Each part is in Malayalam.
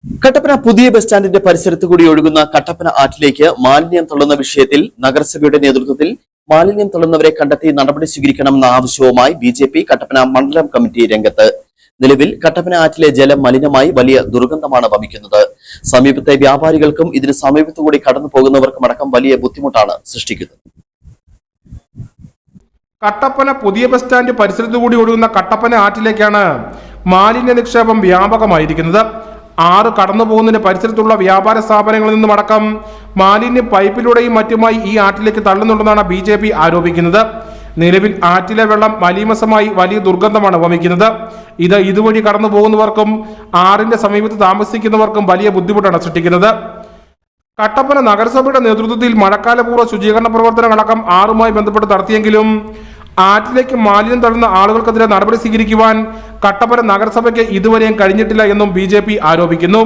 കട്ടപ്പന പുതിയ ബസ് സ്റ്റാൻഡിന്റെ പരിസരത്ത് കൂടി ഒഴുകുന്ന കട്ടപ്പന ആറ്റിലേക്ക് മാലിന്യം തള്ളുന്ന വിഷയത്തിൽ നഗരസഭയുടെ നേതൃത്വത്തിൽ മാലിന്യം തള്ളുന്നവരെ കണ്ടെത്തി നടപടി സ്വീകരിക്കണമെന്ന ആവശ്യവുമായി ബിജെപി കട്ടപ്പന മണ്ഡലം കമ്മിറ്റി രംഗത്ത്. നിലവിൽ കട്ടപ്പന ആറ്റിലെ ജലം മലിനമായി വലിയ ദുർഗന്ധമാണ് വമിക്കുന്നത്. സമീപത്തെ വ്യാപാരികൾക്കും ഇതിന് സമീപത്തുകൂടി കടന്നു പോകുന്നവർക്കുമടക്കം വലിയ ബുദ്ധിമുട്ടാണ് സൃഷ്ടിക്കുന്നത്. കട്ടപ്പന പുതിയ ബസ് സ്റ്റാൻഡ് പരിസരത്തുകൂടി ഒഴുകുന്ന കട്ടപ്പന ആറ്റിലേക്കാണ് മാലിന്യ നിക്ഷേപം വ്യാപകമായിരിക്കുന്നത്. 6 കടന്നു പോകുന്നതിന് പരിസരത്തുള്ള വ്യാപാര സ്ഥാപനങ്ങളിൽ നിന്നുമടക്കം മാലിന്യം പൈപ്പിലൂടെയും മറ്റുമായി ഈ ആറ്റിലേക്ക് തള്ളുന്നുണ്ടെന്നാണ് ബിജെപി ആരോപിക്കുന്നത്. നിലവിൽ ആറ്റിലെ വെള്ളം മലീമസമായി വലിയ ദുർഗന്ധമാണ് വമിക്കുന്നത്. ഇത് ഇതുവഴി കടന്നു പോകുന്നവർക്കും ആറിന്റെ സമീപത്ത് താമസിക്കുന്നവർക്കും വലിയ ബുദ്ധിമുട്ടാണ് സൃഷ്ടിക്കുന്നത്. കട്ടപ്പന നഗരസഭയുടെ നേതൃത്വത്തിൽ മഴക്കാലപൂർവ്വ ശുചീകരണ പ്രവർത്തനങ്ങളടക്കം 6മായി ബന്ധപ്പെട്ട് നടത്തിയെങ്കിലും ആറ്റിലേക്ക് മാലിന്യം തള്ളുന്ന ആളുകൾക്കെതിരെ നടപടി സ്വീകരിക്കുവാൻ കട്ടപ്പന നഗരസഭയ്ക്ക് ഇതുവരെയും കഴിഞ്ഞിട്ടില്ല എന്നും ബിജെപി ആരോപിക്കുന്നു.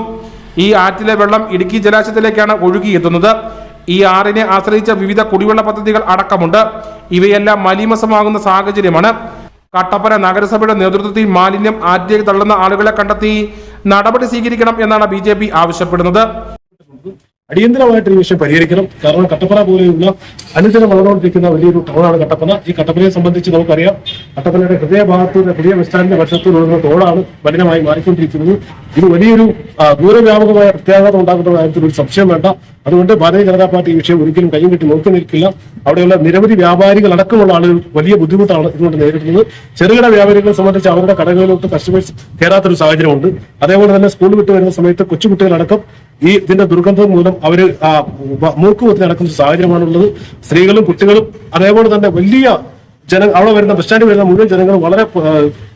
ഈ ആറ്റിലെ വെള്ളം ഇടുക്കി ജലാശയത്തിലേക്കാണ് ഒഴുകിയെത്തുന്നത്. ഈ ആറിനെ ആശ്രയിച്ച വിവിധ കുടിവെള്ള പദ്ധതികൾ അടക്കമുണ്ട്. ഇവയെല്ലാം മലീമസമാകുന്ന സാഹചര്യമാണ്. കട്ടപ്പന നഗരസഭയുടെ നേതൃത്വത്തിൽ മാലിന്യം ആറ്റിലേക്ക് തള്ളുന്ന ആളുകളെ കണ്ടെത്തി നടപടി സ്വീകരിക്കണം എന്നാണ് ബിജെപി ആവശ്യപ്പെടുന്നത്. അടിയന്തരമായിട്ട് ഈ വിഷയം പരിഹരിക്കണം. കാരണം കട്ടപ്പന പോലെയുള്ള അനുദിനം വളർന്നുകൊണ്ടിരിക്കുന്ന വലിയൊരു ടൗണാണ് കട്ടപ്പന. ഈ കട്ടപ്പനയെ സംബന്ധിച്ച് നമുക്കറിയാം, കട്ടപ്പനയുടെ ഹൃദയഭാഗത്ത് പുതിയ ബസ് സ്റ്റാൻഡിന്റെ പരിസരത്ത് ഒഴുകുന്ന തോടാണ് മലിനമായി മാറിക്കൊണ്ടിരിക്കുന്നത്. ഇത് വലിയൊരു ദൂരവ്യാപകമായ പ്രത്യാഘാതം ഉണ്ടാക്കുന്ന കാര്യത്തിൽ ഒരു സംശയം വേണ്ട. അതുകൊണ്ട് ഭാരതീയ ജനതാ പാർട്ടി ഈ വിഷയം ഒരിക്കലും കൈയും കെട്ടി നോക്കി നിൽക്കില്ല. അവിടെയുള്ള നിരവധി വ്യാപാരികൾ അടക്കമുള്ള ആളുകൾ വലിയ ബുദ്ധിമുട്ടാണ് ഇതുകൊണ്ട് നേരിടുന്നത്. ചെറുകിട വ്യാപാരികളെ സംബന്ധിച്ച് അവരുടെ കടകളിലോട്ട് കസ്റ്റമേഴ്സ് കയറാത്തൊരു സാഹചര്യമുണ്ട്. അതേപോലെ തന്നെ സ്കൂൾ വിട്ട് വരുന്ന സമയത്ത് കൊച്ചുകുട്ടികളടക്കം ഇതിന്റെ ദുർഗന്ധം മൂലം അവര് മൂക്കുകുത്തി നടക്കുന്ന സാഹചര്യമാണുള്ളത്. സ്ത്രീകളും കുട്ടികളും അതേപോലെ തന്നെ വലിയ അവിടെ വരുന്ന ബസ് സ്റ്റാൻഡിൽ വരുന്ന മുഴുവൻ ജനങ്ങളും വളരെ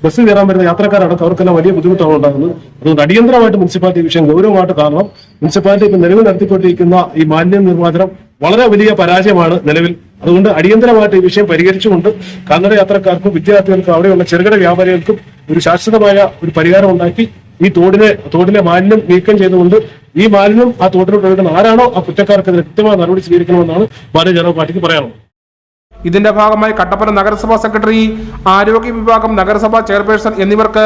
ബസ്സിൽ കയറാൻ വരുന്ന യാത്രക്കാരടക്കം അവർക്കെല്ലാം വലിയ ബുദ്ധിമുട്ടാണ് ഉണ്ടാകുന്നത്. അതുകൊണ്ട് അടിയന്തരമായിട്ട് മുനിസിപ്പാലിറ്റി വിഷയം ഗൗരവമായിട്ട് കാണണം. മുനിസിപ്പാലിറ്റി ഇപ്പൊ നിലവിൽ നടത്തിക്കൊണ്ടിരിക്കുന്ന ഈ മാലിന്യ നിർമ്മാർജ്ജനം വളരെ വലിയ പരാജയമാണ് നിലവിൽ. അതുകൊണ്ട് അടിയന്തരമായിട്ട് ഈ വിഷയം പരിഹരിച്ചുകൊണ്ട് കാൽനട യാത്രക്കാർക്കും വിദ്യാർത്ഥികൾക്കും അവിടെയുള്ള ചെറുകിട വ്യാപാരികൾക്കും ഒരു ശാശ്വതമായ ഒരു പരിഹാരം ഉണ്ടാക്കി ഈ തോടിലെ മാലിന്യം നീക്കം ചെയ്തുകൊണ്ട് ഈ മാലിന്യം ആ തോട്ടിലോട്ട് ഒഴുകുന്ന ആരാണോ ആ കുറ്റക്കാർക്കെതിരെ കൃത്യമായ നടപടി സ്വീകരിക്കണമെന്നാണ് ഭാരതീയ ജനതാ പാർട്ടിക്ക് പറയാനുള്ളത്. ഇതിന്റെ ഭാഗമായി കട്ടപ്പന നഗരസഭാ സെക്രട്ടറി, ആരോഗ്യ വിഭാഗം നഗരസഭാ ചെയർപേഴ്സൺ എന്നിവർക്ക്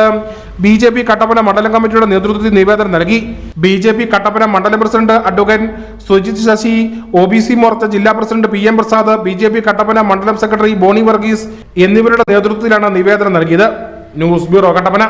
ബിജെപി കട്ടപ്പന മണ്ഡലം കമ്മിറ്റിയുടെ നേതൃത്വത്തിൽ നിവേദനം നൽകി. ബിജെപി കട്ടപ്പന മണ്ഡലം president advocate Sujith Sasi, OBC Morcha ജില്ലാ president PM Prasad, BJP Kattappana മണ്ഡലം സെക്രട്ടറി ബോണി വർഗീസ് എന്നിവരുടെ നേതൃത്വത്തിലാണ് നിവേദനം നൽകിയത്. News bureau, Kattappana.